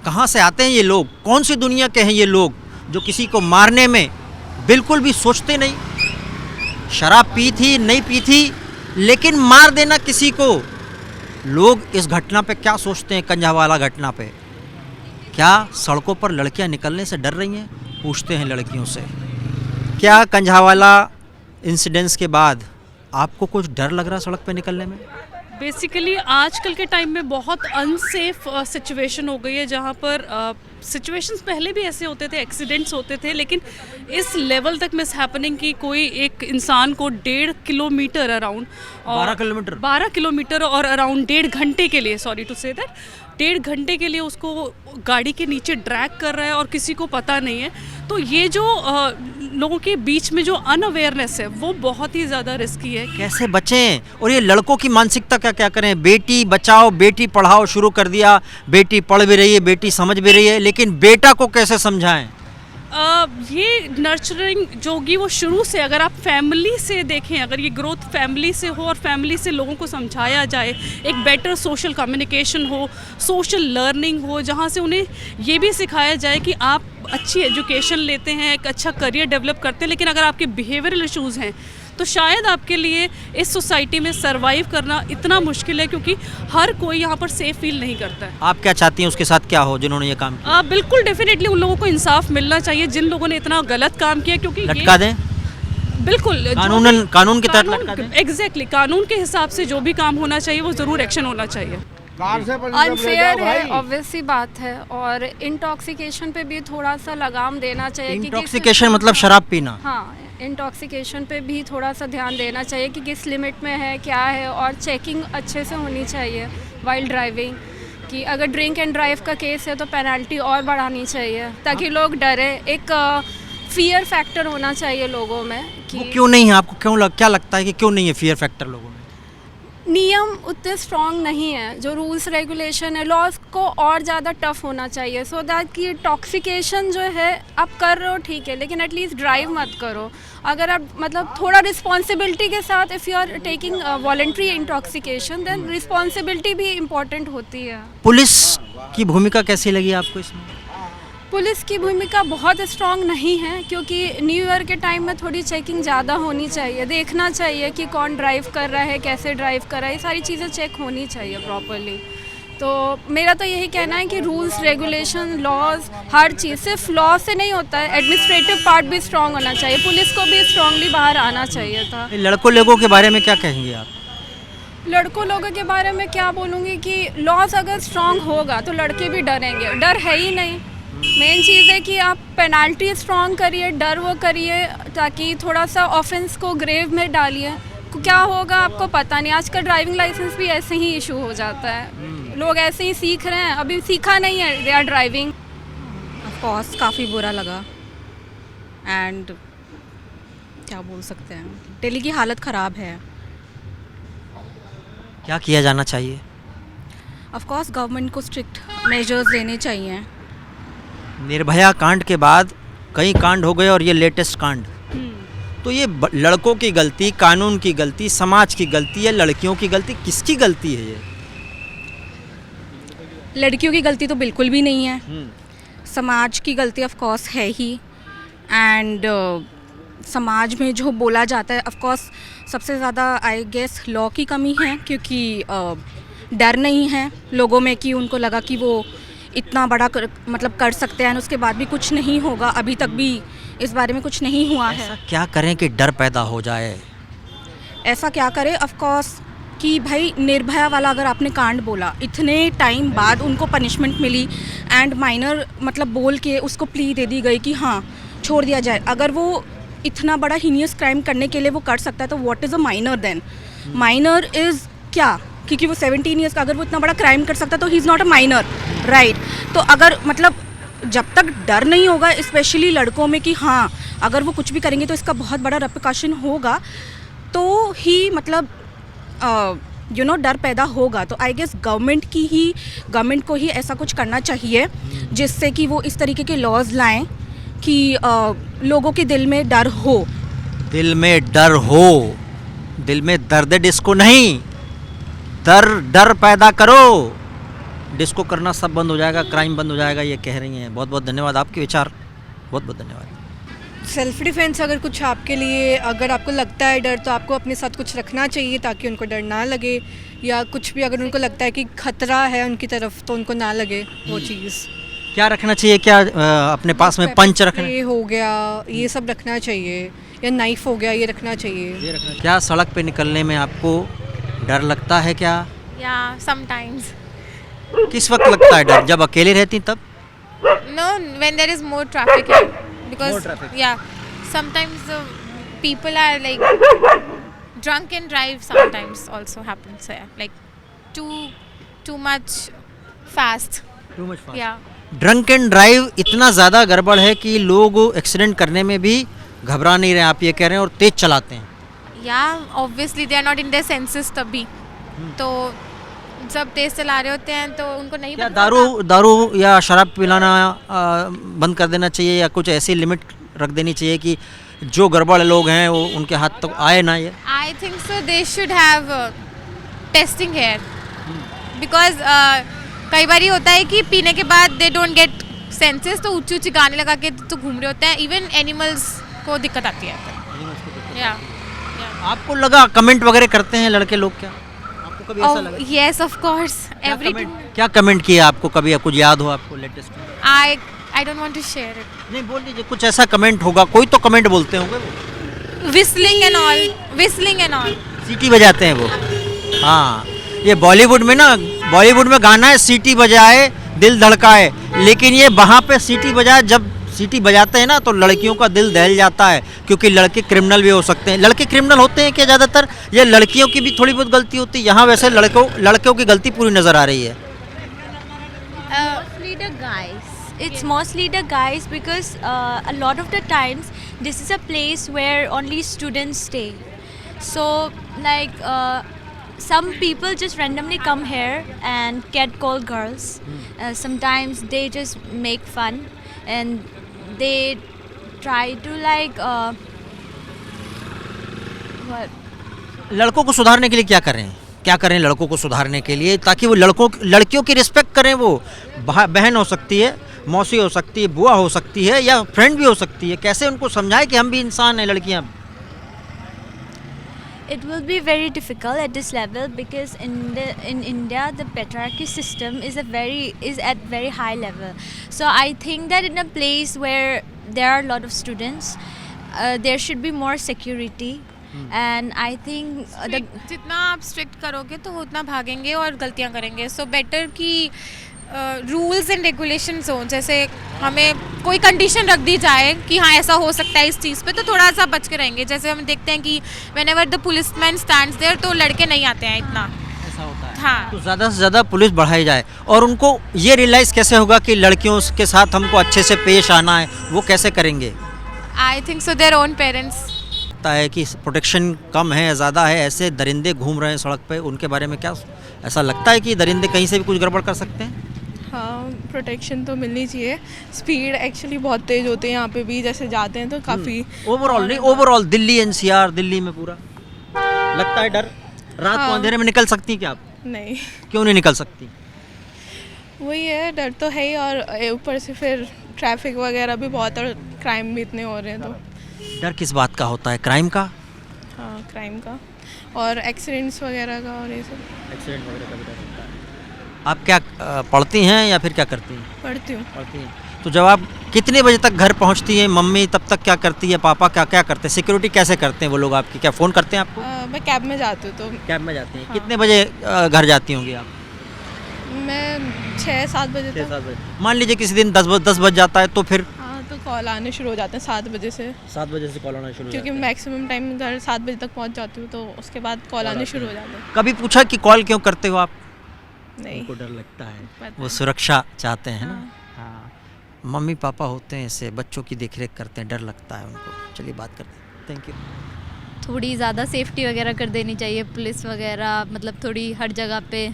कहाँ से आते हैं ये लोग, कौन सी दुनिया के हैं ये लोग जो किसी को मारने में बिल्कुल भी सोचते नहीं। शराब पी थी नहीं पी थी, लेकिन मार देना किसी को। लोग इस घटना पे क्या सोचते हैं, कंझावाला घटना पे? क्या सड़कों पर लड़कियां निकलने से डर रही हैं? पूछते हैं लड़कियों से। क्या कंझावाला इंसिडेंस के बाद आपको कुछ डर लग रहा सड़क पे निकलने में? बेसिकली आजकल के टाइम में बहुत अनसेफ सिचुएशन हो गई है, जहाँ पर सिचुएशंस पहले भी ऐसे होते थे, एक्सीडेंट्स होते थे, लेकिन इस लेवल तक मिस हैपनिंग की कोई एक इंसान को 1.5 किलोमीटर अराउंड 12 किलोमीटर और अराउंड 1.5 घंटे के लिए, सॉरी टू से दैट, 1.5 घंटे के लिए उसको गाड़ी के नीचे ड्रैग कर रहा है और किसी को पता नहीं है। तो ये जो लोगों के बीच में जो अनअवेयरनेस है वो बहुत ही ज़्यादा रिस्की है। कैसे बचें? और ये लड़कों की मानसिकता का क्या करें? बेटी बचाओ बेटी पढ़ाओ शुरू कर दिया, बेटी पढ़ भी रही है, बेटी समझ भी रही है, लेकिन बेटा को कैसे समझाएं? ये नर्चरिंग जो होगी वो शुरू से, अगर आप फैमिली से देखें, अगर ये ग्रोथ फैमिली से हो और फैमिली से लोगों को समझाया जाए, एक बेटर सोशल कम्युनिकेशन हो, सोशल लर्निंग हो, जहाँ से उन्हें ये भी सिखाया जाए कि आप अच्छी एजुकेशन लेते हैं, एक अच्छा करियर डेवलप करते हैं, लेकिन अगर आपके बिहेवियरल इश्यूज़ हैं तो शायद आपके लिए इस सोसाइटी में सरवाइव करना इतना मुश्किल है, क्योंकि हर कोई यहाँ पर सेफ फील नहीं करता है। आप क्या चाहती हैं उसके साथ क्या हो जिन्होंने ये काम किया? बिल्कुल डेफिनेटली उन लोगों को इंसाफ मिलना चाहिए जिन लोगों ने इतना गलत काम किया, क्योंकि लटका दें? बिल्कुल, कानून के तहत लटका दें? एग्जैक्टली, कानून के हिसाब से जो भी काम होना चाहिए वो ज़रूर एक्शन होना चाहिए। अनफेयर है, ऑब्वियस सी बात है, और इंटॉक्सिकेशन पे भी थोड़ा सा लगाम देना चाहिए। इंटॉक्सिकेशन मतलब शराब पीना? हाँ, इंटॉक्सिकेशन पे भी थोड़ा सा ध्यान देना चाहिए कि किस लिमिट में है, क्या है, और चेकिंग अच्छे से होनी चाहिए वाइल ड्राइविंग, कि अगर ड्रिंक एंड ड्राइव का केस है तो पेनल्टी और बढ़ानी चाहिए ताकि लोग डरे। एक फियर फैक्टर होना चाहिए लोगों में कि क्यों नहीं है? आपको क्या लगता है कि क्यों नहीं है फियर फैक्टर लोगों में? नियम उतने स्ट्रॉन्ग नहीं है, जो रूल्स रेगुलेशन है, लॉज को और ज़्यादा टफ होना चाहिए, सो दैट कि टॉक्सिकेशन जो है आप कर रहे हो ठीक है, लेकिन एटलीस्ट ड्राइव मत करो। अगर आप मतलब थोड़ा रिस्पॉन्सिबिलिटी के साथ, if you are taking voluntary intoxication, then responsibility भी इम्पॉर्टेंट होती है। पुलिस की भूमिका कैसी लगी आपको इसमें? पुलिस की भूमिका बहुत स्ट्रॉन्ग नहीं है, क्योंकि न्यू ईयर के टाइम में थोड़ी चेकिंग ज़्यादा होनी चाहिए, देखना चाहिए कि कौन ड्राइव कर रहा है, कैसे ड्राइव कर रहा है, ये सारी चीज़ें चेक होनी चाहिए प्रॉपर्ली। तो मेरा तो यही कहना है कि रूल्स रेगुलेशन लॉज, हर चीज़ सिर्फ लॉ से नहीं होता है, एडमिनिस्ट्रेटिव पार्ट भी स्ट्रॉन्ग होना चाहिए, पुलिस को भी स्ट्रांगली बाहर आना चाहिए था। लड़कों लोगों के बारे में क्या कहेंगे आप? लड़कों लोगों के बारे में क्या बोलूँगी कि लॉज अगर स्ट्रॉन्ग होगा तो लड़के भी डरेंगे, डर है ही नहीं। मेन चीज़ है कि आप पेनल्टी स्ट्रॉन्ग करिए, डर वो करिए, ताकि थोड़ा सा ऑफेंस को ग्रेव में डालिए। क्या होगा आपको पता नहीं, आजकल ड्राइविंग लाइसेंस भी ऐसे ही इशू हो जाता है, लोग ऐसे ही सीख रहे हैं, अभी सीखा नहीं है they are driving. Of course काफ़ी बुरा लगा, एंड क्या बोल सकते हैं, दिल्ली की हालत ख़राब है। क्या किया जाना चाहिए? ऑफ कोर्स गवर्नमेंट को स्ट्रिक्ट मेजर्स लेने चाहिए। निर्भया कांड के बाद कई कांड हो गए और ये लेटेस्ट कांड, तो ये लड़कों की गलती, कानून की गलती, समाज की गलती है, लड़कियों की गलती, किसकी गलती है ये? लड़कियों की गलती तो बिल्कुल भी नहीं है, समाज की गलती ऑफ कोर्स है ही, एंड समाज में जो बोला जाता है ऑफ कोर्स सबसे ज़्यादा आई गेस लॉ की कमी है, क्योंकि डर नहीं है लोगों में कि उनको लगा कि वो इतना बड़ा मतलब कर सकते हैं, उसके बाद भी कुछ नहीं होगा। अभी तक भी इस बारे में कुछ नहीं हुआ है। क्या करें कि डर पैदा हो जाए? ऐसा क्या करें ऑफ कोर्स कि भाई निर्भया वाला अगर आपने कांड बोला, इतने टाइम बाद उनको पनिशमेंट मिली, एंड माइनर मतलब बोल के उसको प्ली दे दी गई कि हाँ छोड़ दिया जाए। अगर वो इतना बड़ा हीनियस क्राइम करने के लिए वो कर सकता है तो what is a minor then? Minor is क्या? क्योंकि वो 17 ईयर्स का, अगर वो इतना बड़ा क्राइम कर सकता है तो he is not a minor, right? तो अगर मतलब जब तक डर नहीं होगा स्पेशली लड़कों में कि हाँ अगर वो कुछ भी करेंगे तो इसका बहुत बड़ा रेपरिकॉशन होगा, तो ही मतलब डर पैदा होगा। तो आई गेस गवर्नमेंट को ही ऐसा कुछ करना चाहिए जिससे कि वो इस तरीके के लॉज लाएं कि लोगों के दिल में डर हो। दिल में डर हो, दिल में दर्द डिस्को नहीं, डर पैदा करो। डिस्को करना सब बंद हो जाएगा, क्राइम बंद हो जाएगा, ये कह रही हैं। बहुत बहुत धन्यवाद, आपके विचार बहुत बहुत धन्यवाद। सेल्फ डिफेंस अगर कुछ आपके लिए, अगर आपको लगता है डर, तो आपको अपने साथ कुछ रखना चाहिए ताकि उनको डर ना लगे, या कुछ भी अगर उनको लगता है कि खतरा है उनकी तरफ तो उनको ना लगे वो चीज़। क्या रखना चाहिए, क्या अपने पास में पंच रखना, ये हो गया, ये सब रखना चाहिए, या नाइफ हो गया, ये रखना चाहिए। ये रखना। क्या सड़क पे निकलने में आपको डर लगता है क्या? Yeah, sometimes. किस वक्त लगता है डर, जब अकेले रहती तब? No, when there is more traffic here. Because More traffic. yeah, sometimes people are like drunk and drive. Sometimes also happens. Yeah, like too much fast. Yeah. Drunk and drive इतना ज़्यादा गड़बड़ है कि लोग एक्सीडेंट करने में भी घबरा नहीं रहे, आप ये कह रहे हैं, और तेज चलाते हैं। Yeah, obviously they are not in their senses तभी। तो जब तेज चला रहे होते हैं तो उनको नहीं क्या पता होता। दारू या शराब पिलाना बंद कर देना चाहिए, या कुछ ऐसी लिमिट रख देनी चाहिए कि जो गड़बड़ लोग हैं वो उनके हाथ तक आए ना? ये I think so they should have testing here because कई बार ये होता है कि पीने के बाद they don't get senses, तो ऊंची ऊंची गाने लगा के तो घूम रहे होते हैं, इवन एनिमल्स को दिक्कत आती है। या आपको लगा कमेंट वगैरह करते हैं लड़के लोग, क्या आपको कभी ऐसा लगा? यस ऑफ कोर्स एवरी क्या कमेंट किया आपको, कभी कुछ याद हो आपको latest? I don't want to share it. नहीं बोल दीजिए, कुछ ऐसा कमेंट होगा, कोई तो कमेंट बोलते होंगे वो, whistling and all सीटी बजाते हैं वो। हाँ, ये बॉलीवुड में गाना है सीटी बजाए दिल धड़काए, लेकिन ये वहाँ पे सीटी बजाए, जब सीटी बजाते हैं ना तो लड़कियों का दिल दहल जाता है, क्योंकि लड़के क्रिमिनल भी हो सकते हैं। लड़के क्रिमिनल होते हैं क्या ज़्यादातर, या लड़कियों की भी थोड़ी बहुत गलती होती है? यहाँ वैसे लड़कों की गलती पूरी नज़र आ रही है। Mostly the guys. It's mostly the guys because a lot of the times this is a place where only students stay. So like some people just randomly come here and catcall girls. Sometimes they just make fun and they try to like what? लड़कों को सुधारने के लिए क्या करें लड़कों को सुधारने के लिए, ताकि वो लड़कियों की रिस्पेक्ट करें? वो बहन हो सकती है, मौसी हो सकती है, बुआ हो सकती है, या फ्रेंड भी हो सकती है। कैसे उनको समझाएं कि हम भी इंसान हैं, लड़कियां? It will be very difficult at this level because in India the patriarchy system is at very high level. So I think that in a place where there are a lot of students, there should be more security. And I think जितना आप strict करोगे तो वो उतना भागेंगे और गलतियाँ करेंगे। सो बेटर कि रूल्स एंड रेगुलेशंस हों, जैसे हमें कोई कंडीशन रख दी जाए कि हाँ ऐसा हो सकता है इस चीज़ पे, तो थोड़ा सा बच के रहेंगे। जैसे हम देखते हैं कि whenever the policeman stands there तो लड़के नहीं आते हैं इतना। ऐसा होता है। हाँ, तो ज़्यादा से ज़्यादा पुलिस बढ़ाई जाए। और उनको ये रियलाइज़ कैसे होगा कि लड़कियों के साथ हमको अच्छे से पेश आना है, वो कैसे करेंगे? I think so their own parents. लगता है कि प्रोटेक्शन कम है, ज़्यादा है, ऐसे दरिंदे घूम रहे हैं सड़क पे, उनके बारे में क्या ऐसा लगता है कि दरिंदे कहीं से भी कुछ गड़बड़ कर सकते हैं? हाँ, प्रोटेक्शन तो मिलनी चाहिए। स्पीड एक्चुअली बहुत तेज़ होती है यहाँ पे भी, जैसे जाते हैं तो काफ़ी। ओवरऑल दिल्ली एनसीआर, दिल्ली में पूरा लगता है डर। रात को अंधेरे में निकल सकती हैं क्या आप? नहीं, क्यों नहीं निकल सकती? वही है, डर तो है ही, और ऊपर से फिर ट्रैफिक वगैरह भी बहुत, और क्राइम भी इतने हो रहे हैं। तो डर किस बात का होता है? क्राइम का? हाँ, क्राइम का और एक्सीडेंट्स वगैरह का, और ये सब। एक्सीडेंट वगैरह का भी डर होता है। आप क्या पढ़ती हैं या फिर क्या करती हैं? पढ़ती हूँ। पढ़ती हैं। तो जब आप कितने बजे तक घर पहुंचती हैं, मम्मी तब तक क्या करती है, पापा क्या क्या करते हैं, सिक्योरिटी कैसे करते हैं वो लोग आपकी, क्या फ़ोन करते हैं आपको? मैं कैब में जाती हूँ तो। कैब में जाती हैं। हाँ। कितने बजे घर जाती होंगी आप? मैं 6-7 बजे तक। 6-7 बजे। मान लीजिए किसी दिन 10 बज जाता है तो फिर? हाँ, तो कॉल आने शुरू हो जाते हैं 7 बजे से। 7 बजे से कॉल आना शुरू हो क्योंकि जाता है। मैक्सिमम टाइम घर 7 बजे तक पहुँच जाती हूँ, तो उसके बाद कॉल आने शुरू हो जाते हैं। कभी पूछा कि कॉल क्यों करते हो आप? नहीं, उनको डर लगता है, पता वो है। सुरक्षा चाहते हैं ना। हाँ, मम्मी पापा होते हैं ऐसे, बच्चों की देखरेख करते हैं, डर लगता है उनको। चलिए बात करते हैं। Thank you. थोड़ी ज़्यादा सेफ्टी वगैरह कर देनी चाहिए, पुलिस वगैरह, मतलब थोड़ी हर जगह पे।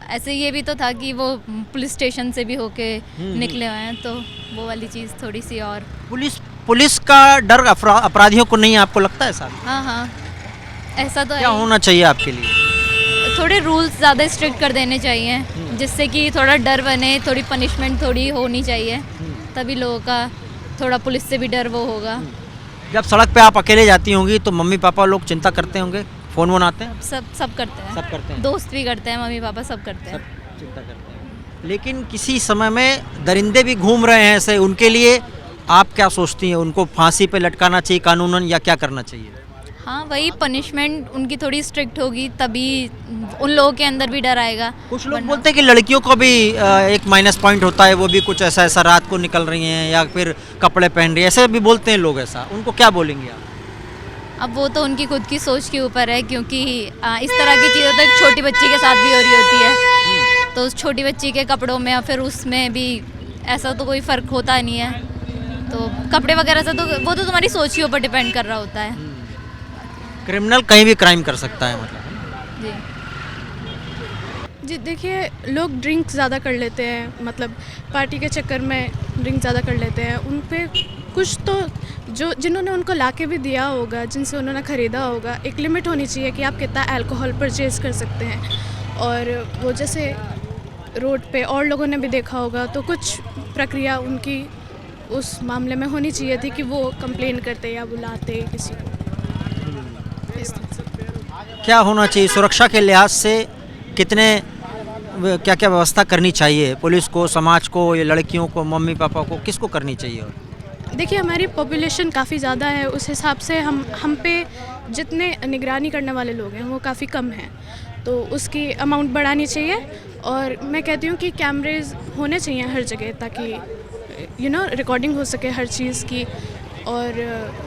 ऐसे ये भी तो था कि वो पुलिस स्टेशन से भी होके निकले हुए हैं, तो वो वाली चीज़ थोड़ी सी। और पुलिस का डर अपराधियों को नहीं है, आपको लगता है ऐसा? हाँ, ऐसा तो क्या है। होना चाहिए आपके लिए? थोड़े रूल्स ज़्यादा स्ट्रिक्ट कर देने चाहिए, जिससे कि थोड़ा डर बने, थोड़ी पनिशमेंट थोड़ी होनी चाहिए, तभी लोगों का थोड़ा पुलिस से भी डर वो होगा। जब सड़क पे आप अकेले जाती होंगी तो मम्मी पापा लोग चिंता करते होंगे, फ़ोन वोन आते हैं? सब करते हैं, सब करते हैं, दोस्त भी करते हैं, मम्मी पापा सब करते हैं। सब चिंता करते हैं। लेकिन किसी समय में दरिंदे भी घूम रहे हैं ऐसे, उनके लिए आप क्या सोचती हैं? उनको फांसी पे लटकाना चाहिए कानूनन या क्या करना चाहिए? हाँ, वही पनिशमेंट उनकी थोड़ी स्ट्रिक्ट होगी तभी उन लोगों के अंदर भी डर आएगा। कुछ लोग बोलते हैं कि लड़कियों को भी एक माइनस पॉइंट होता है, वो भी कुछ ऐसा ऐसा रात को निकल रही हैं या फिर कपड़े पहन रही हैं, ऐसे भी बोलते हैं लोग। ऐसा उनको क्या बोलेंगे आप? अब वो तो उनकी खुद की सोच के ऊपर है, क्योंकि इस तरह की चीज़ें तो एक छोटी बच्ची के साथ भी हो रही होती है, तो उस छोटी बच्ची के कपड़ों में या फिर उसमें भी ऐसा तो कोई फ़र्क होता नहीं है। तो कपड़े वगैरह से तो वो तो तुम्हारी सोच के ऊपर डिपेंड कर रहा होता है। क्रिमिनल कहीं भी क्राइम कर सकता है मतलब। जी जी देखिए, लोग ड्रिंक ज़्यादा कर लेते हैं, मतलब पार्टी के चक्कर में ड्रिंक ज़्यादा कर लेते हैं। उन पे कुछ तो जो जिन्होंने उनको लाके भी दिया होगा, जिनसे उन्होंने ख़रीदा होगा, एक लिमिट होनी चाहिए कि आप कितना अल्कोहल परचेज़ कर सकते हैं। और वो जैसे रोड पे और लोगों ने भी देखा होगा, तो कुछ प्रक्रिया उनकी उस मामले में होनी चाहिए थी कि वो कंप्लेन करते या बुलाते किसी को। क्या होना चाहिए सुरक्षा के लिहाज से? कितने क्या क्या व्यवस्था करनी चाहिए पुलिस को, समाज को, या लड़कियों को, मम्मी पापा को, किसको करनी चाहिए? और देखिए, हमारी पॉपुलेशन काफ़ी ज़्यादा है, उस हिसाब से हम पे जितने निगरानी करने वाले लोग हैं वो काफ़ी कम हैं, तो उसकी अमाउंट बढ़ानी चाहिए। और मैं कहती हूँ कि कैमरेज होने चाहिए हर जगह, ताकि रिकॉर्डिंग हो सके हर चीज़ की, और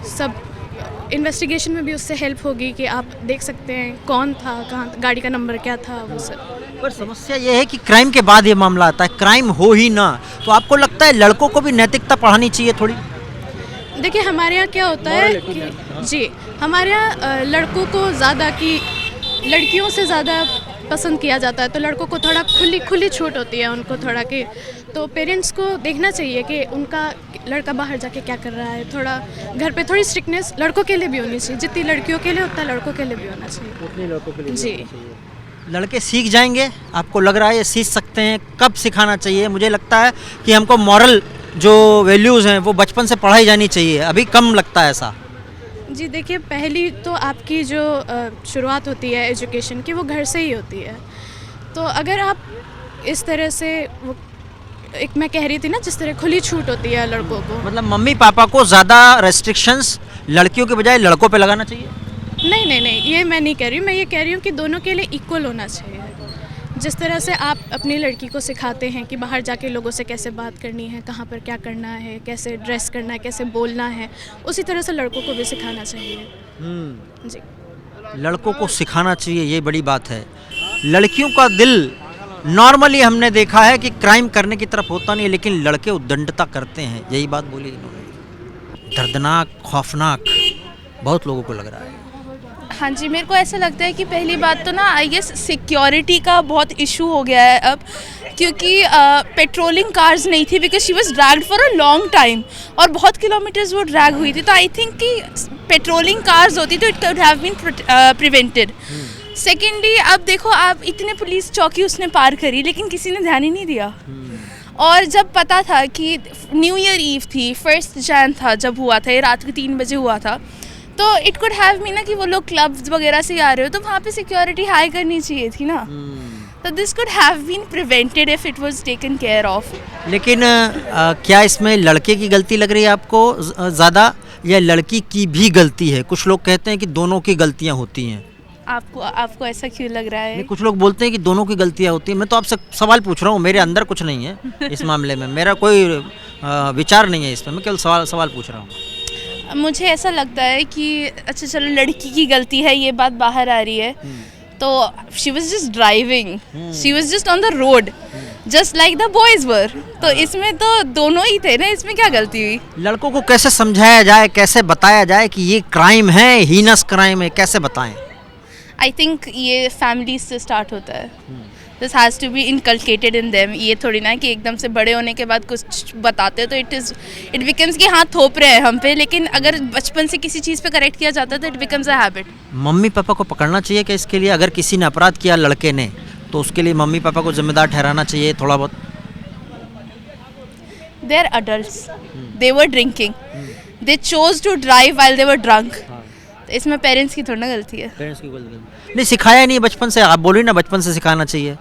सब इन्वेस्टिगेशन में भी उससे हेल्प होगी कि आप देख सकते हैं कौन था, कहाँ, गाड़ी का नंबर क्या था, वो सब। पर समस्या ये है कि क्राइम के बाद ये मामला आता है, क्राइम हो ही ना, तो आपको लगता है लड़कों को भी नैतिकता पढ़ानी चाहिए थोड़ी? देखिए, हमारे यहाँ क्या होता है कि जी, हमारे यहाँ लड़कों को ज़्यादा की लड़कियों से ज़्यादा पसंद किया जाता है, तो लड़कों को थोड़ा खुली छूट होती है उनको थोड़ा कि, तो पेरेंट्स को देखना चाहिए कि उनका लड़का बाहर जाके क्या कर रहा है। थोड़ा घर पे थोड़ी स्ट्रिक्टनेस लड़कों के लिए भी होनी चाहिए, जितनी लड़कियों के लिए उतना लड़कों के लिए भी होना चाहिए। उतनी लड़कों के लिए जी। लड़के सीख जाएंगे, आपको लग रहा है ये सीख सकते हैं? कब सिखाना चाहिए? मुझे लगता है कि हमको मॉरल जो वैल्यूज़ हैं वो बचपन से पढ़ाई जानी चाहिए, अभी कम लगता है ऐसा। जी देखिए, पहली तो आपकी जो शुरुआत होती है एजुकेशन की, वो घर से ही होती है। तो अगर आप इस तरह से वो एक मैं कह रही थी ना, जिस तरह खुली छूट होती है लड़कों को, मतलब मम्मी पापा को ज़्यादा रेस्ट्रिक्शंस लड़कियों के बजाय लड़कों पे लगाना चाहिए? नहीं, ये मैं नहीं कह रही हूँ। मैं ये कह रही हूँ कि दोनों के लिए इक्वल होना चाहिए। जिस तरह से आप अपनी लड़की को सिखाते हैं कि बाहर जाके लोगों से कैसे बात करनी है, कहाँ पर क्या करना है, कैसे ड्रेस करना है, कैसे बोलना है, उसी तरह से लड़कों को भी सिखाना चाहिए। जी, लड़कों को सिखाना चाहिए, ये बड़ी बात है। लड़कियों का दिल नॉर्मली हमने देखा है कि क्राइम करने की तरफ होता नहीं, लेकिन लड़के उद्दंडता करते हैं, यही बात बोली इन्होंने। दर्दनाक, खौफनाक बहुत लोगों को लग रहा है। हाँ जी, मेरे को ऐसा लगता है कि पहली बात तो ना, आई गेस सिक्योरिटी का बहुत इशू हो गया है अब, क्योंकि पेट्रोलिंग कार्स नहीं थी, because she was dragged for a long time, और बहुत किलोमीटर्स वो ड्रैग हुई थी। तो आई थिंक कि पेट्रोलिंग कार्स होती तो it could have been prevented. Secondly, अब देखो, आप इतने पुलिस चौकी उसने पार करी, लेकिन किसी ने ध्यान ही नहीं दिया। और जब पता था कि न्यू ईयर ईव थी, 1 जैन था जब हुआ था, ये रात के 3 बजे हुआ था, तो इट कुड हैव मीन ना कि वो लोग क्लब्स वगैरह से आ रहे हो, तो वहाँ पे सिक्योरिटी हाई करनी चाहिए थी ना। तो this could have been prevented if it was taken care of. लेकिन क्या इसमें लड़के की गलती लग रही है आपको ज़्यादा, या लड़की की भी गलती है? कुछ लोग कहते हैं कि दोनों की गलतियाँ होती हैं। आपको ऐसा क्यों लग रहा है? कुछ लोग बोलते हैं कि दोनों की गलतियाँ होती हैं। मैं तो आपसे सवाल पूछ रहा हूँ, मेरे अंदर कुछ नहीं है इस मामले में, मेरा कोई विचार नहीं है इसमें, मैं केवल सवाल पूछ रहा हूँ। मुझे ऐसा लगता है कि अच्छा चलो, लड़की की गलती है, ये बात बाहर आ रही है, तो she was just driving, she was just on the road, just like the boys were. तो इसमें तो दोनों ही थे ना, इसमें क्या गलती हुई? लड़कों को कैसे समझाया जाए, कैसे बताया जाए कि ये क्राइम है, हीनस क्राइम है, कैसे बताएं? आई थिंक ये फैमिली से स्टार्ट होता है। This has to be inculcated in them. ये थोड़ी ना कि एकदम से बड़े होने के बाद कुछ बताते तो इट बिकम्स कि हाँ थोप रहे हैं हम पे, लेकिन अगर बचपन से किसी चीज़ पे करेक्ट किया जाता है तो it becomes a habit. Mummy papa को पकड़ना चाहिए कि इसके लिए, अगर किसी ने अपराध किया लड़के ने, तो उसके लिए मम्मी पापा को जिम्मेदार ठहराना चाहिए थोड़ा बहुत। They are adults. They were drinking. They chose to drive while they were drunk. इसमें पेरेंट्स की थोड़ी ना गलती है। पेरेंट्स की गलती नहीं, सिखाया नहीं बचपन से, आप बोली ना बचपन से सिखाना चाहिए।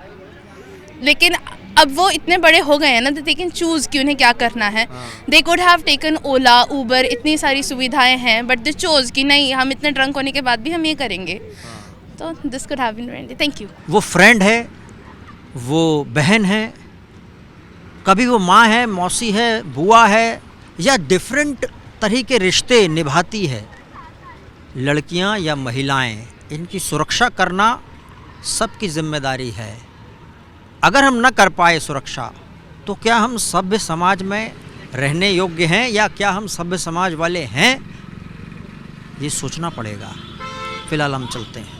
लेकिन अब वो इतने बड़े हो गए हैं ना, दे कैन चूज़ कि उन्हें क्या करना है। They could have taken Ola, Uber, इतनी सारी सुविधाएं हैं, बट दे चोज कि नहीं, हम इतने ड्रंक होने के बाद भी हम ये करेंगे। तो this could have been very. Thank you. वो फ्रेंड है, वो बहन है, कभी वो माँ है, मौसी है, बुआ है, या डिफरेंट तरह के रिश्ते निभाती है लड़कियाँ या महिलाएं, इनकी सुरक्षा करना सबकी जिम्मेदारी है। अगर हम न कर पाए सुरक्षा तो क्या हम सभ्य समाज में रहने योग्य हैं, या क्या हम सभ्य समाज वाले हैं, ये सोचना पड़ेगा। फिलहाल हम चलते हैं।